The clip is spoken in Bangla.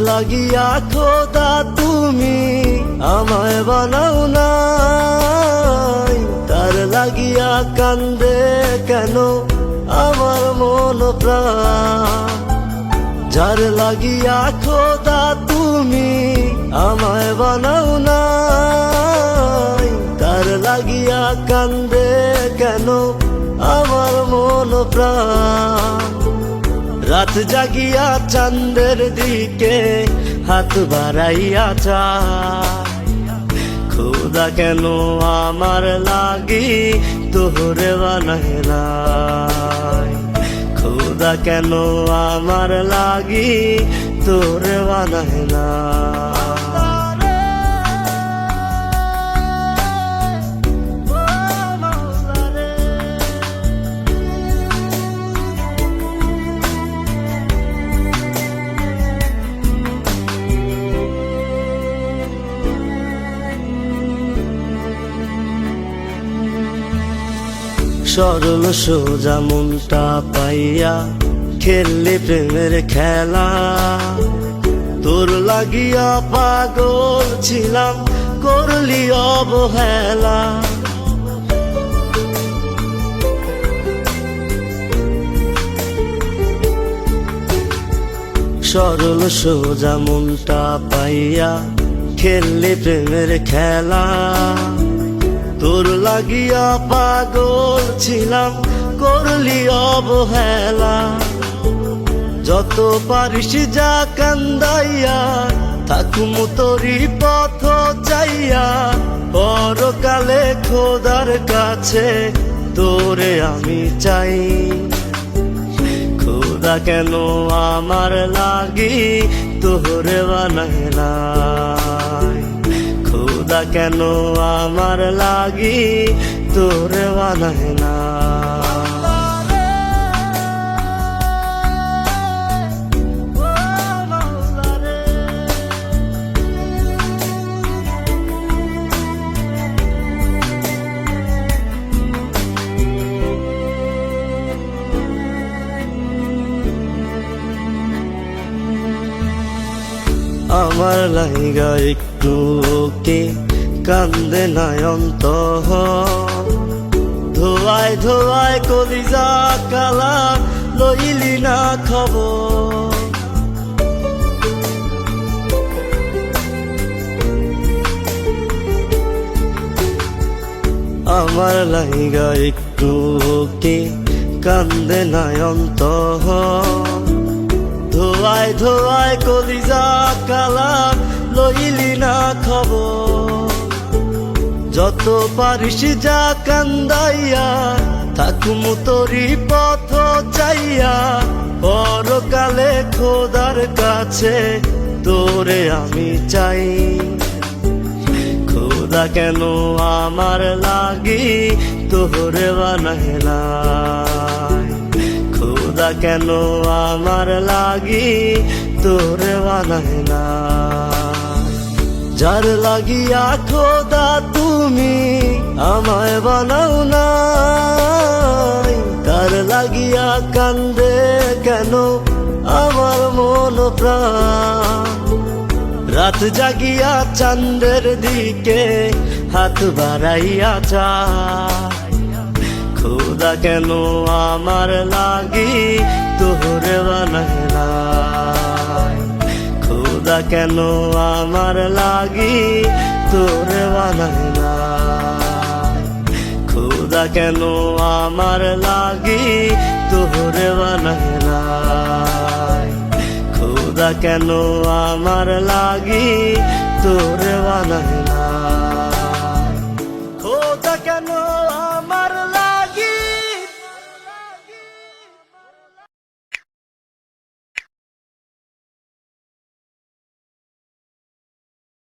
লাগিয়া খোদা তুমি আমায় বানাও নাই, তার লাগিয়া কান্দে কেন আমার মন প্রাণ। যার লাগিয়া খোদা তুমি আমায় বানাও নাই, তার লাগিয়া কান্দে কেন আমার মন প্রাণ। রাত জাগিয়া চাঁদের দিকে হাত বাড়াইয়া চায়, খোদা কেন আমার লাগি তোরে বানায় নাই, খোদা কেন আমার লাগি তোরে বানায় নাই। সরল সোজা মনটা পাইয়া খেললে প্রেমের খেলা, তোর লাগিয়া পাগল ছিলাম করলি অবহেলা। সরল সোজা মনটা পাইয়া খেললে প্রেমের খেলা, তোর লাগিয়া পাগল ছিলাম করলি অবহেলা। যত পারিস যা কান্দাইয়া থাকুম তোরি পথ চাইয়া, পরকালে খোদার কাছে তোরে আমি চাই। খোদা কেন আমার লাগি তোরে বানায় নাই, খোদা কেন আমার লাগি তোরে বানায় না। আমার লাইগা একটু কে কান্দে নয়ন্ত, ধোয়ায় ধোয়ায় কলিজা কালা লইলি না খবর। আমার লাইগা একটু কে কান্দে নয়ন্ত, ধোয়ায় ধোয়ায় কলিজা কালা লইলি না খবর। যত পারিস যা কান্দাইয়া থাকুম তোরি পথ চাইয়া, পরকালে খোদার কাছে তোরে আমি চাই। খোদা কেন আমার লাগি তোরে বানায় নাই, খোদা কেন আমার লাগি তোরে বানায় নাই। যার লাগিয়া খোদা তুমি আমায় বানাও নাই, তার লাগিয়া কান্দে কেন আমার মন প্রাণ। রাত জাগিয়া চাঁদের দিকে হাত বাড়াইয়া চায়, খোদা কেন আমার লাগি তোরে বানায় নাই, খোদা কেন আমার লাগি তোরে বানায় নাই, খোদা কেন আমার লাগি তোরে বানায় নাই, খোদা কেন আমার লাগি তোরে বানায় নাই, খোদা কেন